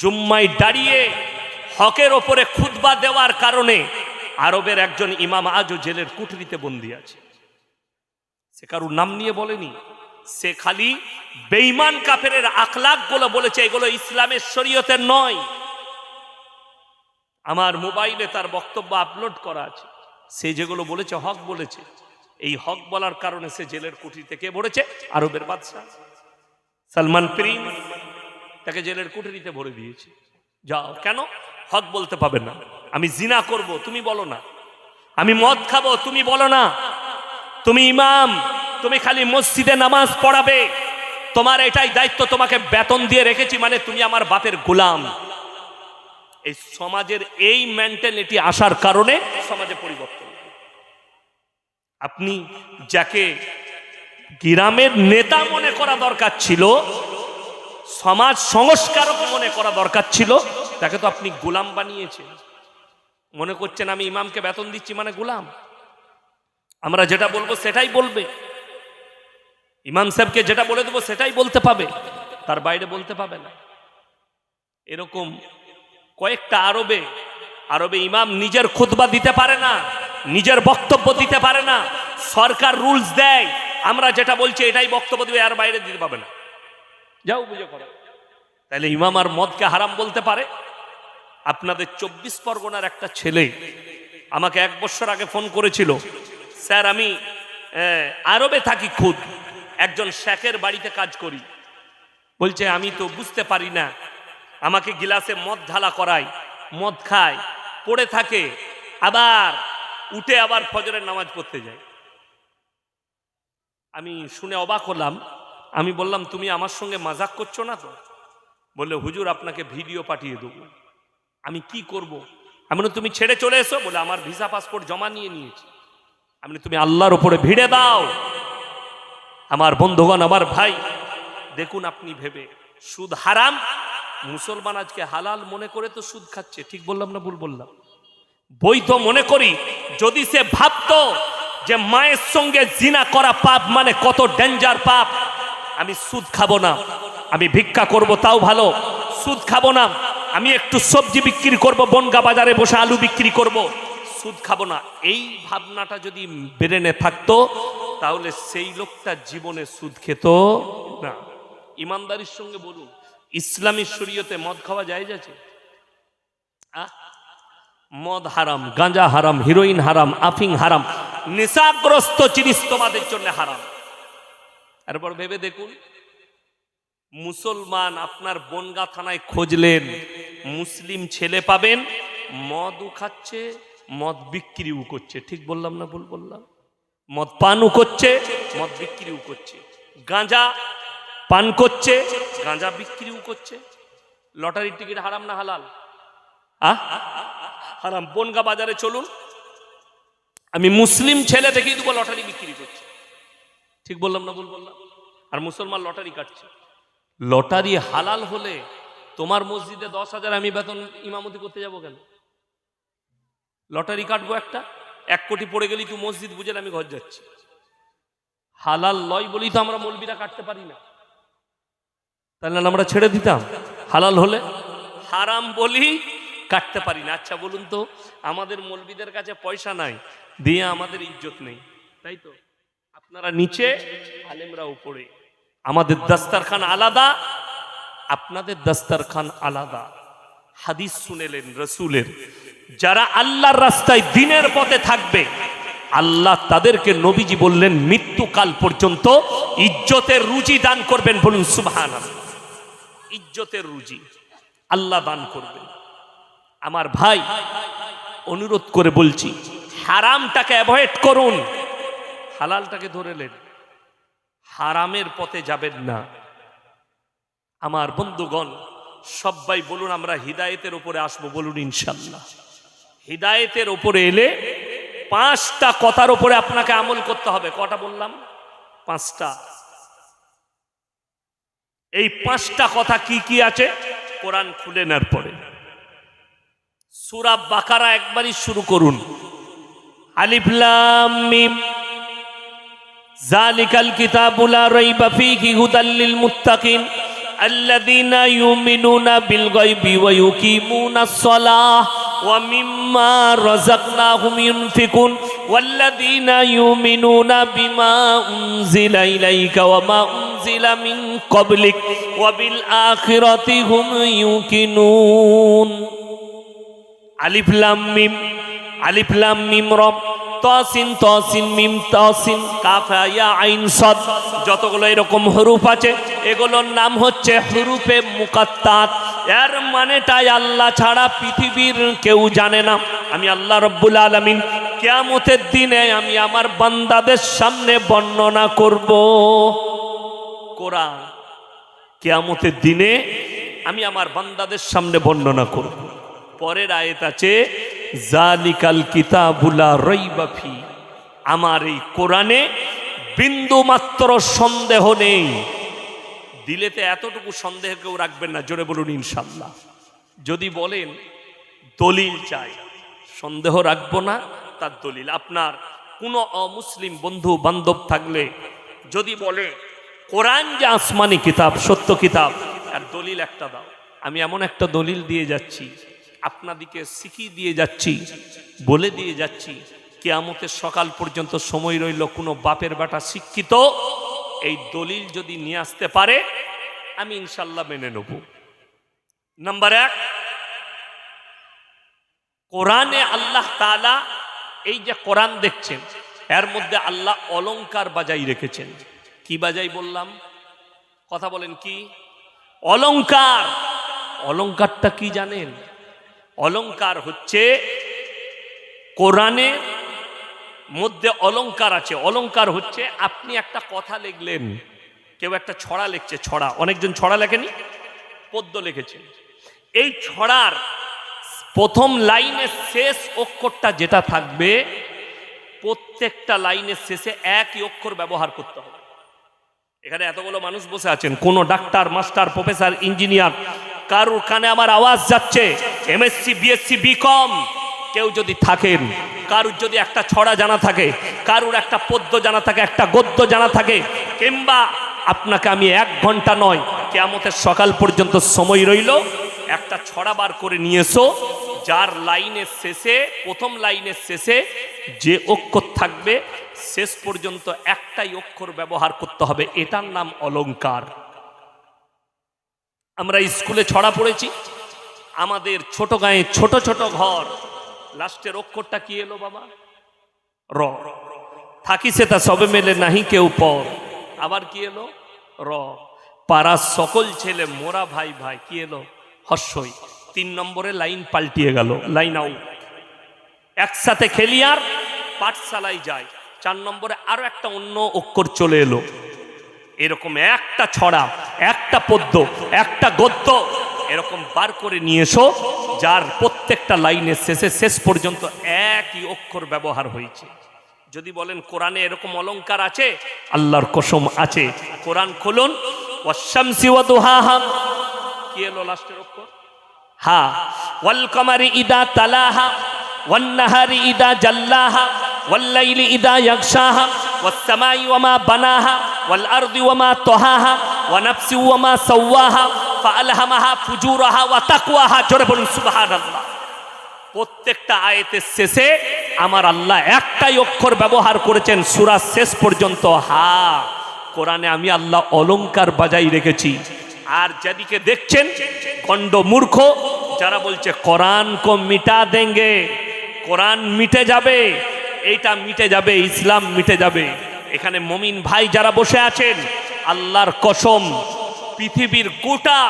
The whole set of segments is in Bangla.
জুম্মায় দাঁড়িয়ে হকের ওপরে খুতবা দেওয়ার কারণে আরবের একজন ইমাম আজও জেলের কুঠরিতে বন্দী আছে। সে কারুর নাম নিয়ে বলেনি, সে খালি বেঈমান কাফেরের আখলাক গুলো বলেছে, এগুলো ইসলামের শরীয়তের নয়। আমার মোবাইলে তার বক্তব্য আপলোড করা আছে। সে যেগুলো বলেছে হক বলেছে। এই হক বলার কারণে সে জেলের কুঠরিতে কে ভরেছে? আরবের বাদশা সালমান প্রিন্স তাকে জেলের কুঠরিতে ভরে দিয়েছে। যাও, কেন? হক বলতে পাবে না। আমি জিনা করব, তুমি বলো না। আমি মদ খাবো, তুমি বলো না। তুমি ইমাম, তুমি খালি মসজিদে নামাজ পড়াবে, তোমার এটাই দায়িত্ব, তোমাকে বেতন দিয়ে রেখেছি, মানে তুমি আমার বাপের গোলাম। এই সমাজের এই মেন্টালিটি আসার কারণে সমাজে পরিবর্তন। আপনি যাকে গ্রামের নেতা মনে করা দরকার ছিল, সমাজ সংস্কারক মনে করা দরকার ছিল, তাকে তো আপনি গোলাম বানিয়েছেন। মনে করছেন আমি ইমামকে বেতন দিচ্ছি মানে গোলাম, আমরা যেটা বলবো সেটাই বলবে, ইমাম সাহেবকে যেটা বলে দেবো সেটাই বলতে পাবে, তার বাইরে বলতে পাবে না। এরকম কয়েকটা আরবে ইমাম নিজের খুতবা দিতে পারে না, নিজের বক্তব্য দিতে পারে না। সরকার রুলস দেয়, আমরা যেটা বলছি এটাই বক্তব্য দিবে, আর বাইরে দিতে পাবে না। যাও বুঝে করো। তাহলে ইমাম আর মদকে হারাম বলতে পারে? আপনাদের 24 পরগনার একটা ছেলে আমাকে 1 বছর আগে ফোন করেছিল, স্যার আমি আরবে থাকি, খুদ একজন শেখের বাড়িতে কাজ করি। বলছে আমি তো বুঝতে পারি না, আমাকে গিলাসে মদ ঢালা করায়, মদ খায়, পড়ে থাকে, আবার উঠে আবার ফজরের নামাজ পড়তে যায়। আমি শুনে অবাক হলাম। আমি বললাম তুমি আমার সঙ্গে মজাক করছো না তো? বললে হুজুর আপনাকে ভিডিও পাঠিয়ে দেবো। আমি কি করব? আমি বললাম তুমি ছেড়ে চলে এসো। বলে আমার ভিসা পাসপোর্ট জমা নিয়েছি। আমি তুমি আল্লাহর উপরে ভিড়ে দাও। আমার বন্ধুগণ, আমার ভাই, দেখুন আপনি ভেবে, সুদ হারাম, মুসলমান আজকে হালাল মনে করে তো সুদ খাচ্ছে। ঠিক বললাম না ভুল বললাম? বৈধ মনে করি। যদি সে ভাবতো যে মায়ের সঙ্গে জিনা করা পাপ মানে কত ডেঞ্জার পাপ, আমি সুদ খাবো না, আমি ভিক্ষা করব তাও ভালো, সুদ খাবো না, আমি একটু সবজি বিক্রি করব, বনগা বাজারে বসে আলু বিক্রি করব, সুদ খাবো না, এই ভাবনাটা যদি ব্রেনে থাকতো তাহলে সেই লোকটা জীবনে সুদ খেত না। ইমানদারির সঙ্গে বলুন, ইসলামী শরীয়তে মদ খাওয়া জায়েজ আছে? মদ হারাম, গাঁজা হারাম, হিরোইন হারাম, আফিং হারাম, নেশাগ্রস্ত জিনিস তোমাদের জন্য হারাম। এরপর ভেবে দেখুন, মুসলমান আপনার বনগা থানায় খুঁজলেন, মুসলিম ছেলে পাবেন মদও খাচ্ছে, মদ বিক্রিও করছে। ঠিক বললাম না ভুল বললাম? মদ পানও করছে, মদ বিক্রিও করছে, গাঁজা পান করছে, গাঁজা বিক্রিও করছে। লটারির টিকিট হারাম না হালাল? হারাম। বনগা বাজারে চলুন, আমি মুসলিম ছেলে দেখিয়ে দেবো লটারি বিক্রি করছে। ঠিক বললাম না ভুল বললাম? আর মুসলমান লটারি কাটছে। লটারি হালাল হলে তোমার মসজিদে 10,000 আমি বেতন ইমামতি করতে যাব কেন? লটারি কাটবো একটা, 1 কোটি পড়ে গেলি তুই মসজিদ বুঝে আমি ঘর যাচ্ছি। হালাল লয় বলি তো আমরা মৌলবীরা কাটতে পারি না, তাহলে আমরা ছেড়ে দিতাম হালাল হলে। হারাম বলি কাটতে পারি না। আচ্ছা বলুন তো, আমাদের মৌলবীদের কাছে পয়সা নাই, দিয়ে আমাদের ইজ্জত নেই, তাই তো? আপনারা নিচে, আলেমরা উপরে, আমাদের দস্তরখান আলাদা, আপনাদের দস্তরখান আলাদা। হাদিস শুনেলেন রসুলের, যারা আল্লাহর রাস্তায় দিনের পথে থাকবে আল্লাহ তাদেরকে, নবীজি বললেন, মৃত্যুকাল পর্যন্ত ইজ্জতের রুজি দান করবেন। বলুন সুবহানাল্লাহ। ইজ্জতের রুজি আল্লাহ দান করবেন। আমার ভাই, অনুরোধ করে বলছি, হারামটাকে অ্যাভয়েড করুন, হালালটাকে ধরে নেন, হারামের পথে যাবেন না। আমার বন্ধুগণ, সবাই বলুন আমরা হিদায়েতের উপরে আসবো। বলুন ইনশাআল্লাহ। হিদায়েতের উপরে এলে 5টা কথার উপরে আপনাকে আমল করতে হবে। কটা বললাম? 5টা। এই 5টা কথা কি কি আছে কোরআন খুলে নেওয়ার পরে সূরা বাকারা একবারই শুরু করুন। আলিফ লাম মিম, যালিকাল কিতাবু লা রাইবা ফীহি হুদাল লিল মুত্তাকিন আল্লাযীনা ইউমিনুনা বিল গায়বি ওয়া ইউকিমুনাস সালাহ ওয়া মিম্মা রাযাকনাহুম ইউনফিকুন ওয়াল্লাযীনা ইউমিনুনা বিমা উনজিলা ইলাইকা ওয়া মা উনজিলা মিন ক্বাবলিক ওয়া বিল আখিরাতি হুম ইউকিনুন। আলিফ লাম মিম র, তাসিন তাসিন মিম তাসিন কাফ ইয়া আইন সাদ, যতগুলো এরকম হরুফ আছে এগুলোর নাম হচ্ছে হুরুফে মুকাত্তাত। এর মানেটাই আল্লাহ ছাড়া পৃথিবীর কেউ জানে না। আমি আল্লাহ রাব্বুল আলামিন কিয়ামতের দিনে আমি আমার বান্দাদের সামনে বর্ণনা করব কোরআন। কিয়ামতের দিনে আমি আমার বান্দাদের সামনে বর্ণনা করব। পরের আয়াত আছে জালিকাল কিতাবুলা রাইবা ফি, আমার এই কোরআনে বিন্দু মাত্র সন্দেহ নেই। দিলেতে এতটুকু সন্দেহ কেউ রাখবেন না, জোরে বলুন ইনশাআল্লাহ। যদি বলেন দলিল চাই, সন্দেহ রাখবো না তার দলিল। আপনার কোনো অমুসলিম বন্ধু বান্ধব থাকলে যদি বলে কোরআন যে আসমানি কিতাব, সত্য কিতাব, আর দলিল একটা দাও, আমি এমন একটা দলিল দিয়ে যাচ্ছি, আপনাদিকে শিখিয়ে দিয়ে যাচ্ছি, বলে দিয়ে যাচ্ছি, কিয়ামতের সকাল পর্যন্ত সময় রইল কোনো বাপের বেটা শিক্ষিত এই দলিল যদি নিয়ে আসতে পারে আমি ইনশাল্লাহ মেনে নেব। নাম্বার 1, কোরআনে আল্লাহ তাআলা, এই যে কোরআন দেখছেন এর মধ্যে আল্লাহ অলংকার বাজাই রেখেছেন। কি বাজাই বললাম? কথা বলেন কি? অলংকার। অলংকারটা কি জানেন? অলংকার হচ্ছে কোরআনের মধ্যে অলংকার আছে। অলংকার হচ্ছে আপনি একটা কথা লিখলেন, কেউ একটা ছড়া লিখছে, ছড়া, অনেকজন ছড়া লেখেনি, পদ্য লিখেছেন। এই ছড়ার প্রথম লাইনের শেষ অক্ষরটা যেটা থাকবে, প্রত্যেকটা লাইনের শেষে একই অক্ষর ব্যবহার করতে হবে। এখানে এতগুলো মানুষ বসে আছেন, কোনো ডাক্তার, মাস্টার, প্রফেসর, ইঞ্জিনিয়ার, কারুর কানে আমার আওয়াজ যাচ্ছে, এমএসসি, বিএসসি, বিকম কেউ যদি থাকেন, কারুর যদি একটা ছড়া জানা থাকে, কারুর একটা পদ্য জানা থাকে, একটা গদ্য জানা থাকে, কিংবা আপনাকে আমি 1 ঘন্টা নয়, কিয়ামতের সকাল পর্যন্ত সময় রইল, একটা ছড়া বার করে নিয়ে এসো, যার লাইনের শেষে, প্রথম লাইনের শেষে যে অক্ষর থাকবে শেষ পর্যন্ত একটাই অক্ষর ব্যবহার করতে হবে। এটার নাম অলংকার। আমরা স্কুলে ছড়া পড়েছি, আমাদের ছোট গায়ে ছোট ছোট ঘর, লাস্টের অক্ষরটা কি এলো বাবা? র। থাকি সে তা সবে মেলে নাহি কেউ পর, আবার কি এলো? র। পাড়ার সকল ছেলে মোরা ভাই ভাই, কি এলো? হর্ষই। 3 নম্বরে লাইন পাল্টিয়ে গেল, লাইন আউট। একসাথে খেলি আর পাঠশালায় যায়, 4 নম্বরে আরো একটা অন্য অক্ষর চলে এলো। এরকম একটা ছড়া, একটা পদ্য, একটা গদ্য এরকম বার করে নিয়ে এসো, যার প্রত্যেকটা লাইনের শেষে শেষ পর্যন্ত একই অক্ষর ব্যবহার হয়েছে। যদি বলেন কোরআনে এরকম অলংকার আছে, আল্লাহর কসম আছে। কোরআন খুলুন, ওয়াশ-শামসি ওয়া দুহাহা, কি এলো লাস্টের অক্ষর? হা। ওয়াল কমারি ইদা তালাহা ওয়ান নাহারি ইদা জাল্লাহা ওয়াল লাইলি ইদা ইয়াগশাহা ওয়াস সামাই ওয়া মা বানাহা ওয়াল আরদি ওয়া মা তাহাহা ওয়া নাফসি ওয়া মা সাওয়াহা ফাআলহামাহা ফুজুরাহা ওয়া তাকওয়াহা। জোরে বলুন সুবহানাল্লাহ। প্রত্যেকটা আয়াতের শেষে আমার আল্লাহ একটাই অক্ষর ব্যবহার করেছেন সূরা শেষ পর্যন্ত, হা। কোরআনে আমি আল্লাহ অলংকার বাজাই রেখেছি। আর যেদিকে দেখছেন গন্ড মূর্খ যারা বলছে কোরআন কো মিটা দেঙ্গে, কোরআন মিটে যাবে, এইটা মিটে যাবে, ইসলাম মিটে যাবে। এখানে মুমিন ভাই যারা বসে আছেন, আল্লাহর কসম পৃথিবীর গোটা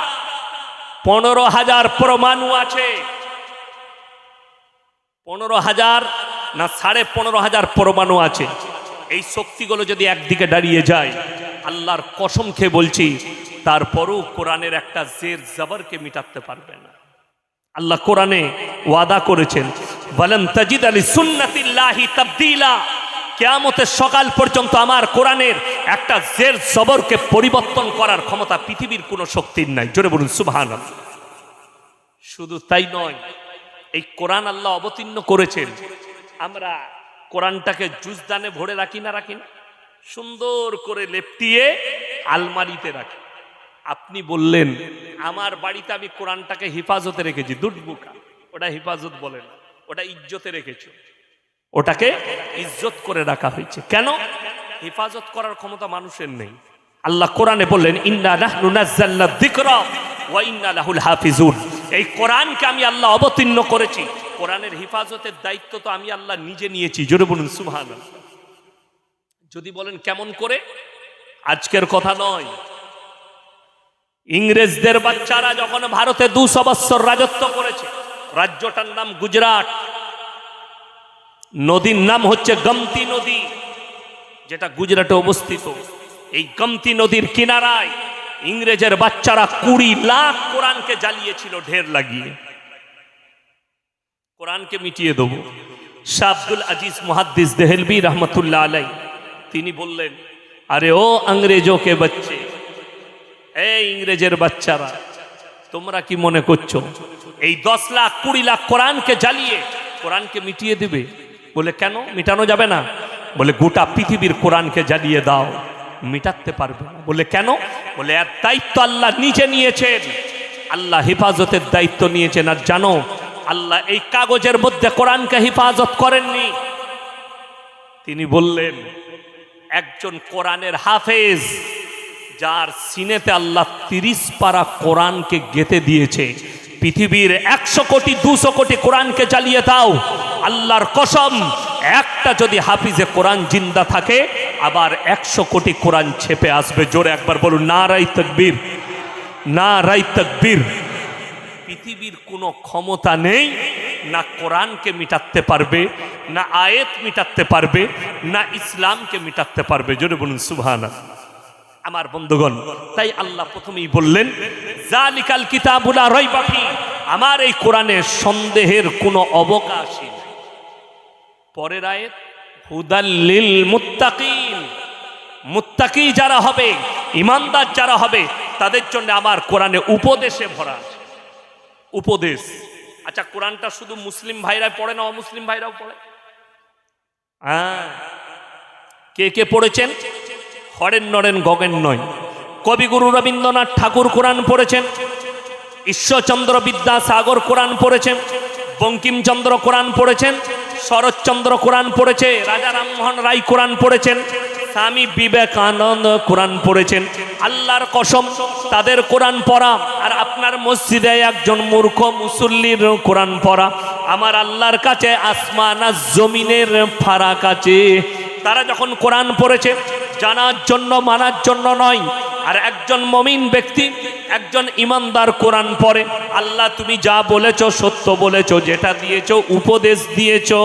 15,000 পরমাণু আছে, 15,000 না 15,500 পরমাণু আছে। এই শক্তিগুলো যদি একদিকে দাঁড়িয়ে যায়, আল্লাহর কসম খেয়ে বলছি, তারপরও কোরআনের একটা জের জবরকে মিটাতে পারবে না। আল্লাহ কোরআনে ওয়াদা করেছেন, ওয়ালান তাজিদ লিসুন্নাতিল্লাহি তাবদীলা, কিয়ামতের সকাল পর্যন্ত আমার কোরআনের একটা জের জবরকে পরিবর্তন করার ক্ষমতা পৃথিবীর কোনো শক্তির নাই। জোরে বলুন সুবহানাল্লাহ। শুধু তাই নয়, এই কোরআন আল্লাহ অবতীর্ণ করেছেন, আমরা কোরআনটাকে জুজদানে ভরে রাখি না? রাখি না? সুন্দর করে লেপটিয়ে আলমারিতে রাখি। আপনি বললেন আমার বাড়িতে আমি কোরআনটাকে হেফাজতে রেখেছি, দুটবুকা, ওটা হেফাজত বলে না, ওটা ইজ্জতে রেখেছো, ওটাকে ইজ্জত করে রাখা হয়েছে। কেন? হেফাজত করার ক্ষমতা মানুষের নেই। আল্লাহ কোরআনে বললেন ইন্না নাহনু নাযালনা যিকরা ওয়া ইন্না লাহুল হাফিজুন। এই কোরআনকে আমি আল্লাহ অবতীর্ণ করেছি, কোরআনের হেফাজতের দায়িত্ব তো আমি আল্লাহ নিজে নিয়েছি। জোরে বলুন সুবহানাল্লাহ। যদি বলেন কেমন করে, আজকের কথা নয়, ইংরেজদের বাচ্চারা যখন ভারতে 200 বছর রাজত্ব করেছে, রাজ্যটার নাম গুজরাট, নদীর নাম হচ্ছে গমতি নদী, যেটা গুজরাটে অবস্থিত। এই গমতি নদীর কিনারায় ইংরেজের বাচ্চারা 20 লাখ কোরআনকে জ্বালিয়েছিল ঢের লাগিয়ে। কোরআনকে মিটিয়ে দেব। শাহ আব্দুল আজিজ মুহাদ্দিস দেহলভী রহমতুল্লাহ আলাই তিনি বললেন, আরে ও अंग्रेजों के बच्चे, এই ইংরেজের বাচ্চারা, তোমরা কি মনে করছো এই 10 লাখ 20 লাখ কোরআনকে জ্বালিয়ে কোরআনকে মিটিয়ে দিবে? বলে কেন মিটানো যাবে না? বলে গোটা পৃথিবীর কোরআনকে জ্বালিয়ে দাও, মিটাতে পারবে না। বলে কেন? বলে এর দায়িত্ব আল্লাহ নিজে নিয়েছেন, আল্লাহ হেফাজতের দায়িত্ব নিয়েছেন। আর জানো আল্লাহ এই কাগজের মধ্যে কোরআনকে হেফাজত করেননি। তিনি বললেন একজন কোরআনের হাফেজ যার সিনেতে আল্লাহ 30 পারা কোরআনকে গেঁথে দিয়েছে, পৃথিবীর 100 কোটি 200 কোটি কোরআনকে জ্বালিয়ে দাও, আল্লাহর কসম একটা যদি হাফিজে কোরআন জিন্দা থাকে আবার 100 কোটি কোরআন ছেপে আসবে। জোরে একবার বলুন নারাই তাকবীর, নারাই তাকবীর। পৃথিবীর কোনো ক্ষমতা নেই না কোরআনকে মিটাতে পারবে, না আয়াত মিটাতে পারবে, না ইসলামকে মিটাতে পারবে। জোরে বলুন সুবহানাল্লাহ। আমার বন্ধুগণ, তাই আল্লাহ প্রথমেই বললেন জালিকাল কিতাবু লা রাইবা ফি, আমার এই কোরআনে সন্দেহের কোনো অবকাশই নেই। পরের আয়াত হুদাল লিল মুত্তাকিন, মুত্তাকি যারা হবে, ঈমানদার যারা হবে, তাদের জন্য আমার কোরআনে উপদেশে ভরা আছে। উপদেশ। আচ্ছা, কোরআনটা শুধু মুসলিম ভাইরা পড়ে না, অমুসলিম ভাইরাও পড়ে? হ্যাঁ, কে কে পড়েছেন? হরেন নরেন গগেন নয়। কবিগুরু রবীন্দ্রনাথ ঠাকুর কোরআন পড়েছেন, ঈশ্বরচন্দ্র বিদ্যাসাগর কোরআন পড়েছেন, বঙ্কিমচন্দ্র কোরআন পড়েছেন, শরৎচন্দ্র কোরআন পড়েছে, রাজা রামমোহন রায় কোরআন পড়েছেন, স্বামী বিবেকানন্দ কোরআন পড়েছেন। আল্লাহর কসম তাদের কোরআন পড়া আর আপনার মসজিদে একজন মূর্খ মুসল্লির কোরআন পড়া আমার আল্লাহর কাছে আসমান আর জমিনের ফারাক আছে। তারা যখন কোরআন পড়েছে জানার জন্য মানার জন্য নয়। আর একজন মুমিন ব্যক্তি, একজন ইমানদার কোরআন পড়ে, আল্লাহ তুমি যা বলেছো সত্য বলেছো, যেটা দিয়েছো উপদেশ দিয়েছো,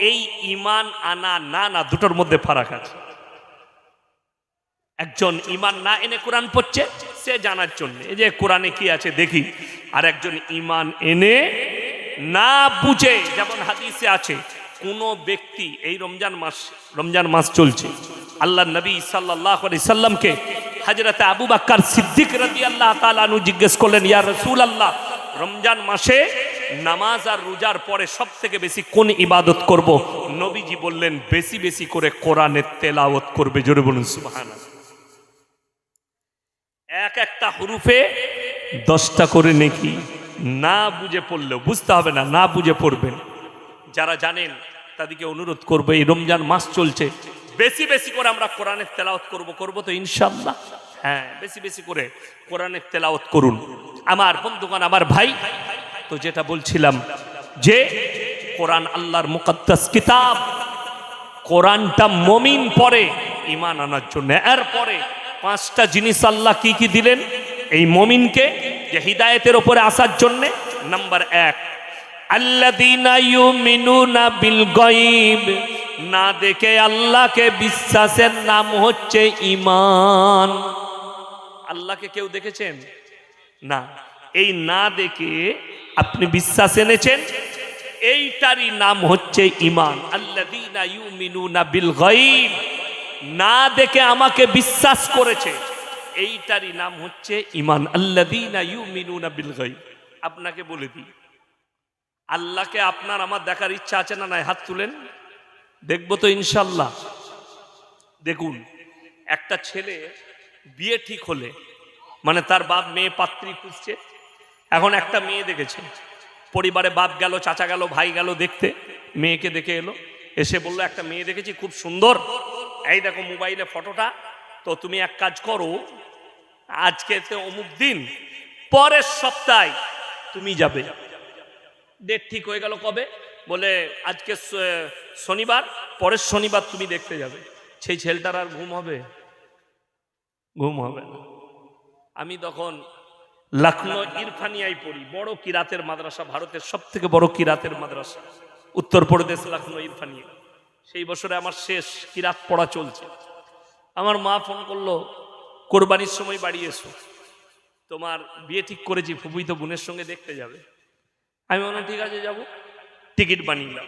এই ঈমান আনা না না দুটোর মধ্যে ফারাক আছে। একজন ঈমান না এনে কোরআন পড়ছে সে জানার জন্য এই যে কোরআনে কি আছে দেখি, আর একজন ঈমান এনে না বুঝে, যেমন হাদিসে আছে কোন ব্যক্তি এই রমজান মাস চলছে, আল্লাহ নবী সাল্লাল্লাহু আলাইহি সাল্লামকে হযরত আবু বকর সিদ্দিক রাদিয়াল্লাহু তাআলা আনহু জিজ্ঞেস করলেন, ইয়া রাসূলুল্লাহ, রমজান মাসে নামাজ আর রোজার পরে সব থেকে বেশি কোন ইবাদত করব? নবীজি বললেন বেশি বেশি করে কোরআনের তেলাওয়াত করবে। জোরে বলুন সুবহানাল্লাহ। এক একটা হুরুফে 10টা করে নেকি। না বুঝে পড়লেও, বুঝতে হবে না, না বুঝে পড়বেন। যারা জানেন তাদেরকে অনুরোধ করবো, এই রমজান মাস চলছে, বেশি বেশি করে আমরা কোরআনের তেলাওয়াত করব তো ইনশাআল্লাহ। হ্যাঁ, বেশি বেশি করে কোরআনের তেলাওয়াত করুন। আমার বন্ধুগণ, আমার ভাই, তো যেটা বলছিলাম যে কোরআন আল্লাহর মুকদ্দাস কিতাব, কোরআনটা মুমিন পড়ে ঈমান আনার জন্য। এরপরে 5টা জিনিস আল্লাহ কি কি দিলেন এই মুমিনকে যে হিদায়াতের উপরে আসার জন্য। নাম্বার 1, আল্লাযীনা ইউমিনুনা বিল গায়ব, না দেখে আল্লাহকে বিশ্বাসের নাম হচ্ছে ঈমান। আল্লাহকে কেউ দেখেছেন? না। এই না দেখে আপনি বিশ্বাস এনেছেন, এইটারই নাম হচ্ছে ঈমান। আল্লাযীনা ইউমিনুনা বিল গায়ব, না দেখে আমাকে বিশ্বাস করেছে, এইটারই নাম হচ্ছে ঈমান। আল্লাযীনা ইউমিনুনা বিল গায়ব। আপনাকে বলে দিই, আল্লাহকে আপনার আমার দেখার ইচ্ছা আছে না নাই? হাত তুলেন, দেখবো তো ইনশাল্লাহ। দেখুন, একটা ছেলে বিয়ে ঠিক হলে মানে তার বাপ মেয়ে পাত্রী খুঁজছে। এখন একটা মেয়ে দেখেছে, পরিবারে বাপ গেল, চাচা গেল, ভাই গেল দেখতে, মেয়েকে দেখে এলো, এসে বললো একটা মেয়ে দেখেছি খুব সুন্দর, এই দেখো মোবাইলে ফটোটা, তো তুমি এক কাজ করো, আজকে তো অমুক দিন, পরের সপ্তাহে তুমি যাবে। ডেট ঠিক হয়ে গেল কবে, বলে আজকে শনিবার, পরের শনিবার তুমি দেখতে যাবে। সেই ছেলেটার আর ঘুম হবে? ঘুম হবে না। আমি তখন লখনৌ ইরফানিয়ায় পড়ি, বড় কিরাতের মাদ্রাসা, ভারতের সব থেকে বড় কিরাতের মাদ্রাসা, উত্তরপ্রদেশ লখনৌ ইরফানিয়া। সেই বছরে আমার শেষ কিরাত পড়া চলছে। আমার মা ফোন করলো, কোরবানির সময় বাড়ি এসো, তোমার বিয়ে ঠিক করেছি, ফুফুই তো বোনের সঙ্গে দেখতে যাবে। আমি বললাম ঠিক আছে যাবো, টিকিট বানিয়ে।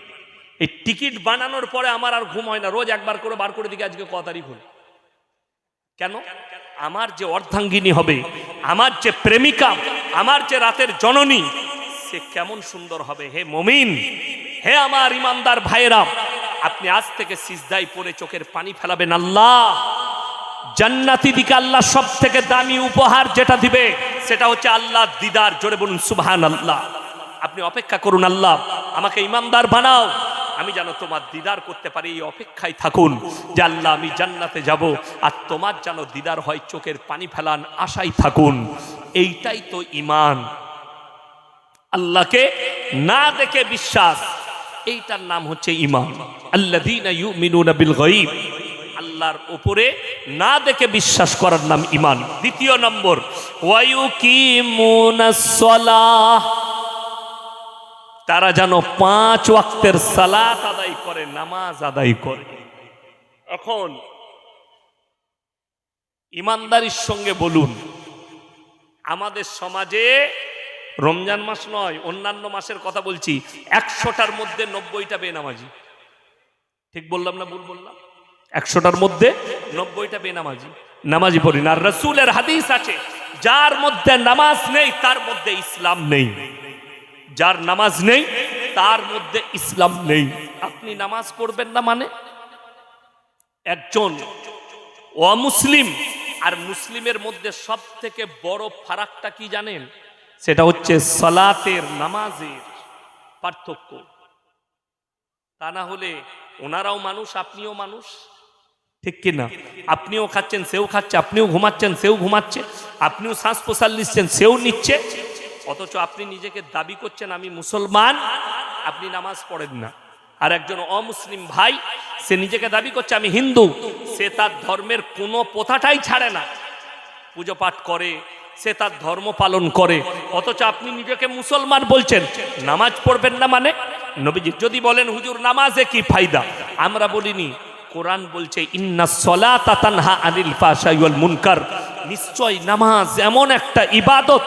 এই টিকিট বানানোর পরে আমার আর ঘুম হয় না, রোজ একবার করে বার করে দিকে আজকে ক তারিখ হল। কেন? আমার যে অর্ধাঙ্গিনী হবে, আমার যে প্রেমিকা, আমার যে রাতের জননী, সে কেমন সুন্দর হবে। হে মুমিন, হে আমার ইমানদার ভাইয়েরা, আপনি আজ থেকে সিজদায় পড়ে চোখের পানি ফেলাবেন। আল্লাহ জান্নাতি দিকে আল্লাহ সব থেকে দামি উপহার যেটা দিবে সেটা হচ্ছে আল্লাহ দিদার। জোরে বলুন সুবহানাল্লাহ। আপনি অপেক্ষা করুন, আল্লাহ আমাকে ইমানদার বানাও, আমি যেন তোমার দিদার করতে পারি, এই অপেক্ষায় থাকুন যে আল্লাহ আমি জান্নাতে যাব, আর তোমার যেন দিদার হয়, চোখের পানি ফেলান আশায় থাকুন। এইটাই তো ঈমান। আল্লাহকে না দেখে বিশ্বাস, এইটার নাম হচ্ছে ঈমান। আল্লাযীনা ইউমিনুনা বিল গায়ব, আল্লাহর উপরে না দেখে বিশ্বাস করার নাম ঈমান। দ্বিতীয় নম্বর, ওয়া ইউকিমুনাস সালাহ, তারা যেন 5 ওয়াক্তের সালাত আদায় করে, নামাজ আদায় করে। এখন ইমানদারির সঙ্গে বলুন, আমাদের সমাজে রমজান মাস নয়, অন্যান্য মাসের কথা বলছি, 100টার মধ্যে 90টা বেনামাজি। ঠিক বললাম না ভুল বললাম? 100টার মধ্যে 90টা বেনামাজি, নামাজি পড়ি না। আর রাসূলের হাদিস আছে, যার মধ্যে নামাজ নেই তার মধ্যে ইসলাম নেই। যার নামাজ নেই তার মধ্যে ইসলাম নেই। আপনি নামাজ পড়বেন না মানে? একজন অমুসলিম আর মুসলিমের মধ্যে সব থেকে বড় ফারাকটা কি জানেন? সেটা হচ্ছে সালাতের, নামাজের পার্থক্য। তা না হলে ওনারাও মানুষ, আপনিও মানুষ, ঠিক কিনা? আপনিও খাচ্ছেন, সেও খাচ্ছে, আপনিও ঘুমাচ্ছেন, সেও ঘুমাচ্ছে, আপনিও শ্বাস প্রশ্বাস নিচ্ছেন, সেও নিচ্ছে, অথচ আপনি নিজেকে দাবি করছেন আমি মুসলমান, আপনি নামাজ পড়েন না। আর একজন অমুসলিম ভাই, সে নিজেকে দাবি করছে আমি হিন্দু, সে তার ধর্মের কোনো প্রথাটাই ছাড়ে না, পুজো পাঠ করে, সে তার ধর্ম পালন করে, অথচ আপনি নিজেকে মুসলমান বলছেন, নামাজ পড়বেন না মানে? নবীজি যদি বলেন হুজুর নামাজে কি ফায়দা, আমরা বলিনি, কোরআন বলছে ইন্নাস সালাতা তানহা আনিল ফাহশাই ওয়াল মুনকার, নিশ্চয় নামাজ এমন একটা ইবাদত,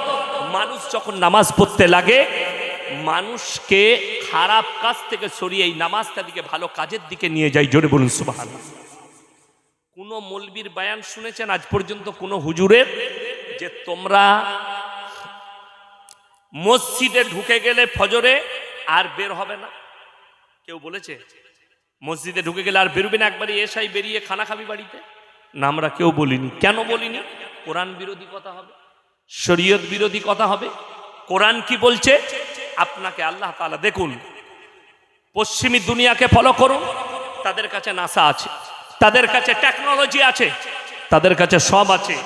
মানুষ যখন নামাজ পড়তে লাগে মানুষকে খারাপ কাজ থেকে সরিয়ে এই নামাজটা দিকে ভালো কাজের দিকে নিয়ে যায়। জোরে বলুন সুবহানাল্লাহ। কোন মৌলবীর বয়ান শুনেছেন আজ পর্যন্ত কোন হুজুরের যে তোমরা মসজিদে ঢুকে গেলে ফজরে আর বের হবে না? কেউ বলেছে মসজিদে ঢুকে গেলে আর বেরোবে না, একবারে এসাই বেরিয়ে খানা খাবি বাড়িতে? না, আমরা কেউ বলিনি। কেন বলিনি? কোরআন বিরোধী কথা হবে, শরীয়ত বিরোধী কথা হবে। কোরআন কি বলছে? আপনাকে আল্লাহ তাআলা, দেখুন পশ্চিমী দুনিয়াকে ফলো করুন, তাদের কাছে নাসা আছে, তাদের কাছে টেকনোলজি আছে, তাদের কাছে সব আছে।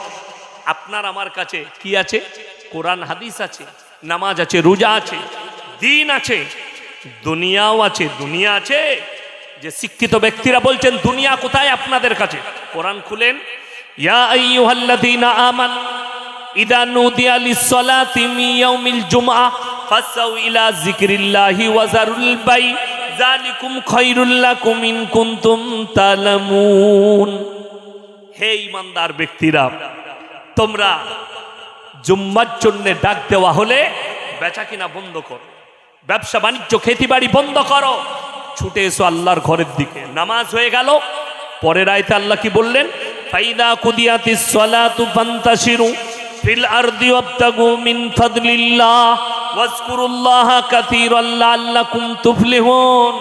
আপনার আমার কাছে কি আছে? কোরআন হাদিস আছে, নামাজ আছে, রোজা আছে, দিন আছে, দুনিয়াও আছে। দুনিয়া আছে, যে শিক্ষিত ব্যক্তিরা বলছেন দুনিয়া কোথায় আপনাদের কাছে? কোরআন খুলেন, ইয়া আইয়ুহাল্লাযীনা আমানু ইযা নুদিয়া লিস-সালাতি মিন ইয়াউমিল জুমআহ ফাসাউ ইলা যিকরিল্লাহি ওয়া যারুল বাই যালিকুম খায়রুল লাকুম ইন কুনতুম তা'লামুন। হে ঈমানদার ব্যক্তিরা, তোমরা জুম্মার জন্য ডাক দেওয়া হলে বেচা কিনা বন্ধ করো, ব্যবসা বাণিজ্য খেতিবাড়ি বন্ধ করো, ছুটে এসো আল্লাহর ঘরের দিকে। নামাজ হয়ে গেল, পরের আয়াতে আল্লাহ কি বললেন? ফাইদা কুদিয়াতিস সালাতু ফান্তাশিরু ফিল আরদি ওয়াবতাগু মিন ফাদলিল্লাহ ওয়াজকুরুল্লাহা কাসীরান লাআল্লাকুম তুফলিহুন।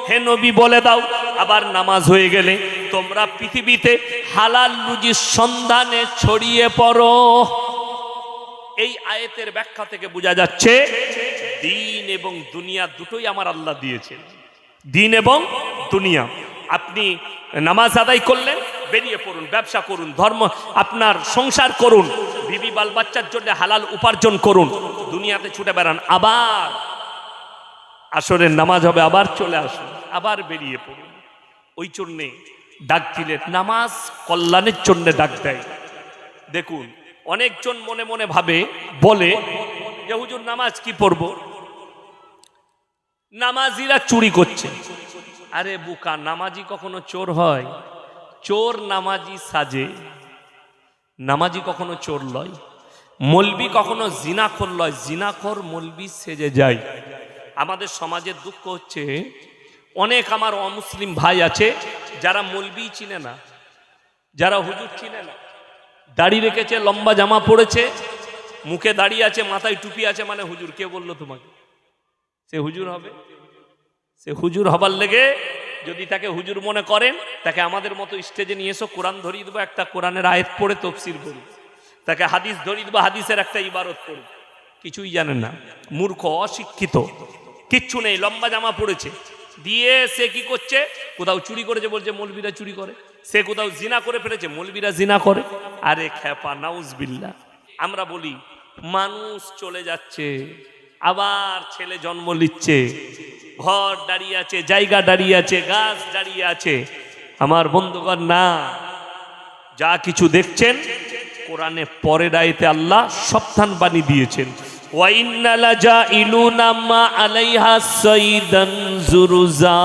হে নবী বলে দাও, আবার নামাজ হয়ে গেলে তোমরা পৃথিবীতে হালাল রুজির সন্ধানে ছড়িয়ে পড়ো। এই আয়াতের ব্যাখ্যা থেকে বোঝা যাচ্ছে দিন এবং দুনিয়া দুটোই আমার আল্লাহ দিয়েছেন। দিন এবং দুনিয়া। আপনি নামাজ আদায় করলেন, বেরিয়ে পড়ুন, ব্যবসা করুন, ধর্ম আপনার সংসার করুন, বিবি বাল বাচ্চার জন্য হালাল উপার্জন করুন, দুনিয়াতে ছুটে বেড়ান, আবার আসরের নামাজ হবে, আবার চলে আসুন, আবার বেরিয়ে পড়ুন। ওই জন্যে ডাক দিলেন, নামাজ কল্যাণের জন্য ডাক দেয়। দেখুন, অনেকজন মনে মনে ভাবে, বলে যে হুজুর নামাজ কি পড়ব, নামাজিরা চুরি করছে। আরে বুকা, নামাজি কখনো চোর হয়? চোর নামাজি সাজে, নামাজি কখনো চোর লয়। মলবি কখনো জিনাখোর লয়, জিনাখোর মলবি সেজে যায়। আমাদের সমাজের দুঃখ হচ্ছে, অনেক আমার অমুসলিম ভাই আছে যারা মলবি চিনে না, যারা হুজুর চিনে না, দাড়ি রেখেছে, লম্বা জামা পড়েছে, মুখে দাড়ি আছে, মাথায় টুপি আছে, মানে হুজুর। কে বললো তোমাকে সে হুজুর হবে? সে হুজুর হবার লেগে যদি তাকে হুজুর মনে করেন, তাকে আমাদের মতো স্টেজে নিয়ে এসো, কোরআন ধরিয়ে দেবো, একটা কোরআনের আয়াত পড়ে তফসির করুন। তাকে হাদিস ধরিয়ে দেবো, হাদিসের একটা ইবারত করুন। কিছুই জানেন না, মূর্খ, অশিক্ষিত, কিচ্ছু নেই, লম্বা জামা পড়েছে, দিয়ে সে কি করছে, কোথাও চুরি করেছে, বলছে মৌলবীরা চুরি করে। সে কোথাও জিনা করে ফেলেছে, মৌলবীরা জিনা করে। আরে খ্যাপা, নাউজবিল্লাহ। আমরা বলি মানুষ চলে যাচ্ছে, আবার ছেলে জন্ম নিচ্ছে, ঘর দাঁড়িয়ে আছে, জায়গা দাঁড়িয়ে আছে, গাছ দাঁড়িয়ে আছে। আমার বন্ধুগণ, না, যা কিছু দেখছেন কোরআনে পরের আয়াতে আল্লাহ সাবধান বাণী দিয়েছেন, ওয়া ইন্না লাজাইলুনা মা আলাইহা সাইদান জুরুজা।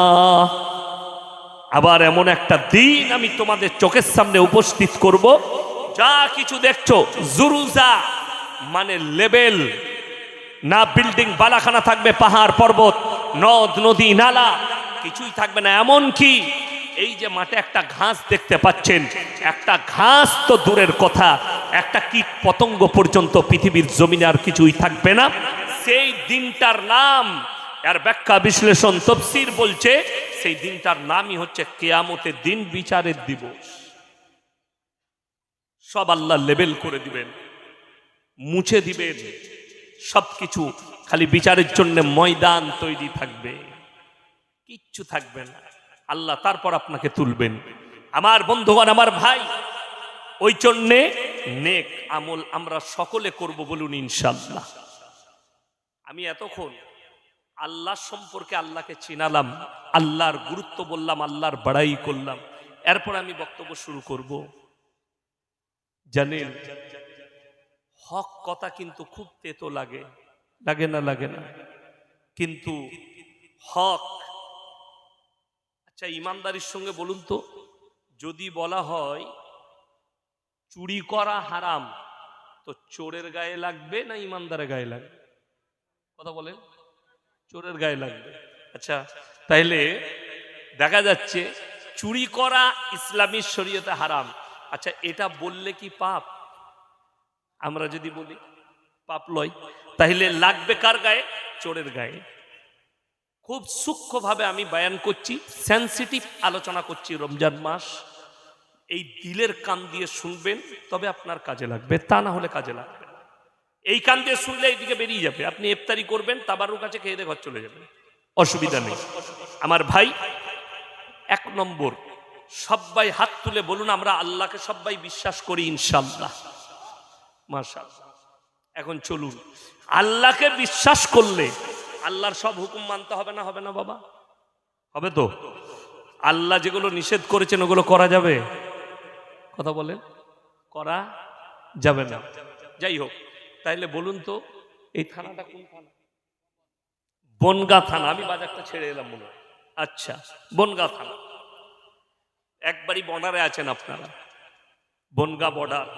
আবার এমন একটা দিন আমি তোমাদের চোখের সামনে উপস্থিত করব, যা কিছু দেখছো জুরুজা মানে লেবেল, না বিল্ডিং বালাখানা থাকবে, পাহাড় পর্বত, নদ নদী নালা কিছুই থাকবে না। এমন কি এই যে মাঠে একটা ঘাস দেখতে পাচ্ছেন, একটা ঘাস তো দূরের কথা, একটা কীট পতঙ্গ পর্যন্ত পৃথিবীর জমিনে আর কিছুই থাকবে না। সেই দিনটার নাম, এর ব্যাখ্যা বিশ্লেষণ তফসির বলছে, সেই দিনটার নামই হচ্ছে কিয়ামতের দিন, বিচারের দিবস। সব আল্লাহ লেবেল করে দিবেন, মুছে দিবেন, সবকিছু খালি বিচারের জন্য ময়দান তৈরি থাকবে, কিচ্ছু থাকবে না। আল্লাহ তারপর আপনাকে তুলবেন। আমার বন্ধুগণ, আমার ভাই, ওই জন্যে নেক আমল আমরা সকলে করব, বলুন ইনশাআল্লাহ। আমি এতক্ষণ আল্লাহ সম্পর্কে আল্লাহকে চিনালাম, আল্লাহর গুরুত্ব বললাম, আল্লাহর বড়াই করলাম। এরপর আমি বক্তব্য শুরু করব। জানেন, হক কথা কিন্তু খুব তেতো লাগে, লাগে না? লাগে না? কিন্তু হক, আচ্ছা ইমানদারির সঙ্গে বলুন তো, যদি বলা হয় চুরি করা হারাম, তো চোরের গায়ে লাগবে না ইমানদারের গায়ে লাগবে? কথা বলেন, চোরের গায়ে লাগবে। আচ্ছা, তাইলে দেখা যাচ্ছে চুরি করা ইসলামী শরীয়তে হারাম। আচ্ছা, এটা বললে কি পাপ? আমরা যদি বলি পাপ লয়, তাহলে লাগবে কার গায়ে? চোরের গায়ে। খুব সূক্ষ্মভাবে আমি বয়ান করছি, সেন্সিটিভ আলোচনা করছি। রমজান মাস, এই দিলের কান দিয়ে শুনবেন, তবে আপনার কাজে লাগবে, তা না হলে কাজে লাগবে। এই কান দিয়ে শুনলে এইদিকে বেরিয়ে যাবে, আপনি ইফতারি করবেন, তাবারুর কাছে খেয়ে দিয়ে ঘর চলে যাবেন, অসুবিধা নেই। আমার ভাই, এক নম্বর, সবাই হাত তুলে বলুন, আমরা আল্লাহকে সবাই বিশ্বাস করি ইনশাআল্লাহ। মাশাআল্লাহ। এখন চলুন, আল্লাহকে বিশ্বাস করলে আল্লাহর সব হুকুম মানতে হবে না? হবে না বাবা? হবে তো? আল্লাহ যেগুলো নিষেধ করেছেন ওগুলো করা যাবে? কথা বলেন, করা যাবে না। যাই হোক, তাইলে বলুন তো, এই থানাটা কোন থানা? বনগাঁ থানা। আমি বাজারটা ছেড়ে এলাম মনে হয়। আচ্ছা, বনগাঁ থানা। একবারই বর্ডারে আছেন আপনারা, বনগাঁ বর্ডার।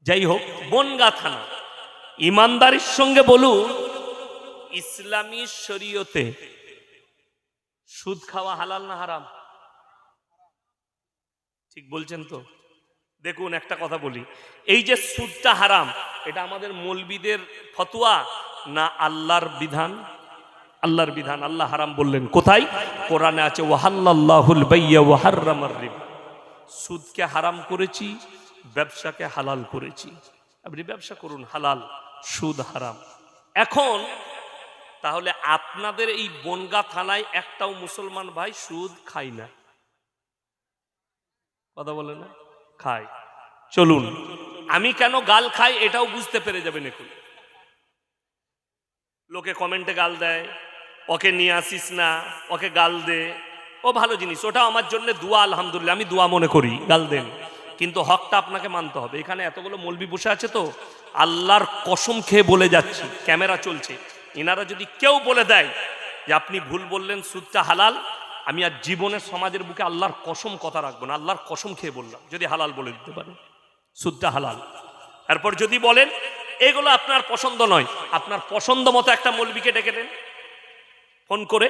যাই হোক, বনগাঁ থানা। ইমানদারির সঙ্গে বলুন, ইসলামী শরীয়তে সুদ খাওয়া হালাল না হারাম? ঠিক বলছেন তো? দেখুন, একটা কথা বলি, এই যে সুদটা হারাম, এটা আমাদের মৌলবীদের ফতোয়া না আল্লাহর বিধান? আল্লাহর বিধান। আল্লাহ হারাম বললেন কোথায়? কোরআনে আছে, ওয়াহাল্লাল্লাহুল বাইয়া ওয়া হাররামার রিবা। সুদকে হারাম করেছি, ব্যবসাকে হালাল করেছি। আপনি ব্যবসা করুন, হালাল, সুদ হারাম। এখন তাহলে আপনাদের এই বনগা থানায় একটাও মুসলমান ভাই সুদ খায় না, কথা বলে না? খায়। চলুন, আমি কেন গাল খাই এটাও বুঝতে পেরে যাবেন এখন। লোকে কমেন্টে গাল দেয়, ওকে নিয়ে আসিস না, ওকে গাল দে, ও ভালো জিনিস, ওটা আমার জন্য দোয়া, আলহামদুলিল্লাহ, আমি দোয়া মনে করি, গাল দেন, কিন্তু হকটা আপনাকে মানতে হবে। এখানে এতগুলো মৌলবি বসে আছে তো, আল্লাহর কসম খেয়ে বলে যাচ্ছি, ক্যামেরা চলছে, এনারা যদি কেউ বলে দেয় যে আপনি ভুল বললেন, সুদটা হালাল, আমি আর জীবনে সমাজের বুকে আল্লাহর কসম কথা রাখবো না। আল্লাহর কসম খেয়ে বললাম, যদি হালাল বলে দিতে পারে সুদটা হালাল। তারপর যদি বলেন এগুলো আপনার পছন্দ নয়, আপনার পছন্দ মতো একটা মৌলবিকে ডেকে দেন ফোন করে,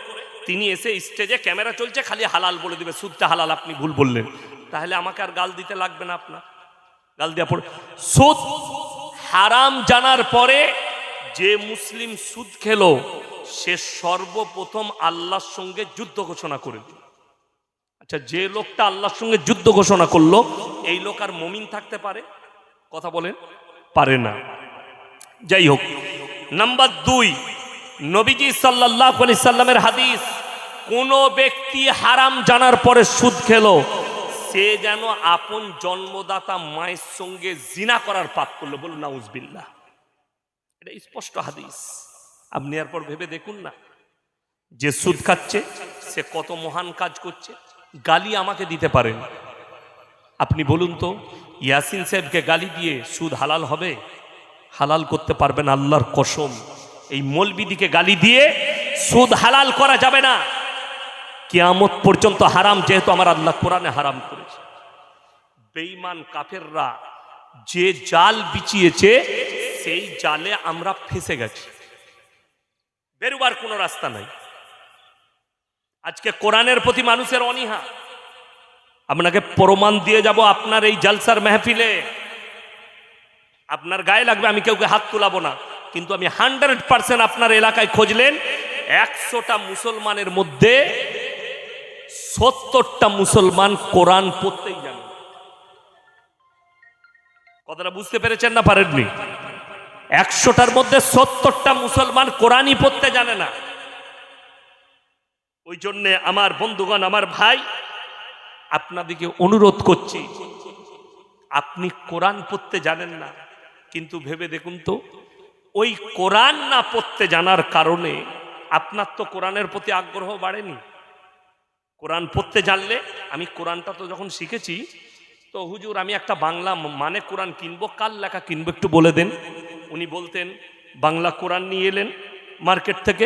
তিনি এসে স্টেজে, ক্যামেরা চলছে, খালি হালাল বলে দিবে, সুদটা হালাল, আপনি ভুল বললেন, তাহলে আমাকে আর গাল দিতে লাগবে না। আপনার গাল দেওয়া পড়ে, সুদ হারাম জানার পরে যে মুসলিম সুদ খেলো সে সর্বপ্রথম আল্লাহর সঙ্গে যুদ্ধ ঘোষণা করে দিল। আচ্ছা, যে লোকটা আল্লাহর সঙ্গে যুদ্ধ ঘোষণা করলো, এই লোক আর মুমিন থাকতে পারে? কথা বলেন, পারে না। যাই হোক, নাম্বার 2, নবীজি সাল্লাল্লাহু আলাইহি সাল্লামের হাদিস, কোন ব্যক্তি হারাম জানার পরে সুদ খেলো সে যেন আপন জন্মদাতা মায়ের সঙ্গে জিনা করার পাপ করলো। বলুন নাউজুবিল্লাহ। এটা স্পষ্ট হাদিস, আপনি এরপর ভেবে দেখুন না, যে সুদ খাচ্ছে সে কত মহান কাজ করছে। গালি আমাকে দিতে পারেন, আপনি বলুন তো, ইয়াসিন সাহেবকে গালি দিয়ে সুদ হালাল হবে? হালাল করতে পারবেন আল্লাহর কসম। এই মৌলবিদিকে গালি দিয়ে সুদ হালাল করা যাবে না, কিয়ামত পর্যন্ত হারাম, যেহেতু আমার আল্লাহ কোরআনে হারাম করেছে। বেঈমান কাফেররা যে জাল বিছিয়েছে সেই জালে আমরা ফেসে গেছি, বেরোবার কোনো রাস্তা নাই। আজকে কোরআনের প্রতি মানুষের অনীহা, আপনাকে প্রমাণ দিয়ে যাব আপনার এই জালসার মেহফিলে। আপনার গায়ে লাগবে, আমি কেউকে হাত তুলাবো না, কিন্তু আমি 100% আপনার এলাকায় খুঁজলেন 100টা মুসলমানের মধ্যে 70টা মুসলমান কোরআন পড়তেই জানে। কথাটা বুঝতে পেরেছেন না পারেননি? 100টার মধ্যে 70টা মুসলমান কোরআনই পড়তে জানে না। ওই জন্যে আমার বন্ধুগণ, আমার ভাই, আপনাদেরকে অনুরোধ করছি, আপনি কোরআন পড়তে জানেন না, কিন্তু ভেবে দেখুন তো, ওই কোরআন না পড়তে জানার কারণে আপনার তো কোরআনের প্রতি আগ্রহ বাড়েনি। কোরআন পড়তে জানলে, আমি কোরআনটা তো যখন শিখেছি, তো হুজুর আমি একটা বাংলা মানে কোরআন কিনবো, কার লেখা কিনবো একটু বলে দেন। উনি বলতেন, বাংলা কোরআন নিয়ে এলেন মার্কেট থেকে,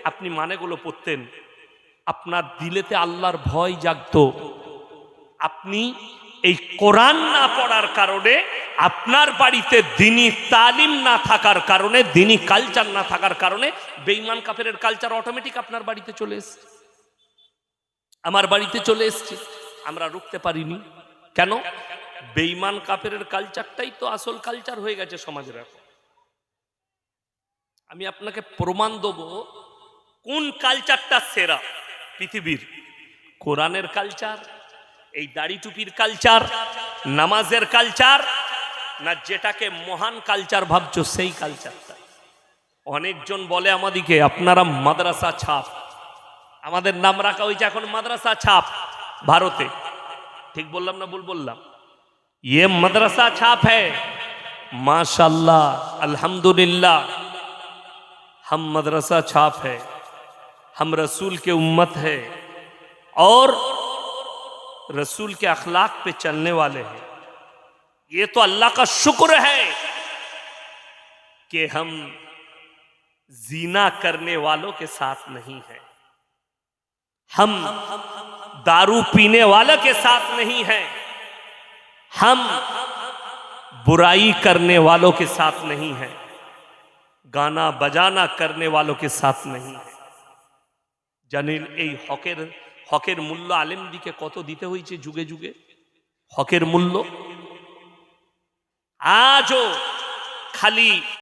আপনি মানেগুলো পড়তেন, আপনার দিলেতে আল্লাহর ভয় জাগতো। আপনি এই কোরআন না পড়ার কারণে, আপনার বাড়িতে দ্বীনি তালিম না থাকার কারণে, দ্বীনি কালচার না থাকার কারণে বেঈমান কাফেরের কালচার অটোমেটিক আপনার বাড়িতে চলে এসছে, আমার বাড়িতে চলে এসছে, আমরা রুখতে পারিনি। কেন? বেঈমান কাফেরের কালচারটাই তো আসল কালচার হয়ে গেছে সমাজের এখন। আমি আপনাকে প্রমাণ দেব কোন কালচারটা সেরা পৃথিবীর। কোরআনের কালচার, এই দাড়ি টুপির কালচার, নামাজের কালচার, না যেটাকে মহান কালচার ভাবছো সেই কালচারটা। অনেকজন বলে আমাদিকে, আপনারা মাদ্রাসা ছাপ, আমাদের নাম রাখা হয়েছে এখন মাদ্রাসা ছাপ ভারতে। ঠিক বললাম না ভুল বললাম? ये मदरसा छाप है, माशाल्लाह, अल्हम्दुलिल्लाह, हम मदरसा छाप है, हम रसूल के उम्मत है और रसूल के अखलाक पे चलने वाले हैं। ये तो अल्लाह का शुक्र है कि हम जीना करने वालों के साथ नहीं हैं, हम दारू पीने वालों के साथ नहीं हैं, हम बुराई करने वालों के साथ नहीं हैं, गाना बजाना करने वालों के साथ नहीं है। জানেন এই হকের মূল্য আলেমদিকে কত দিতে হয়েছে যুগে যুগে? হকের মূল্য আজও খালি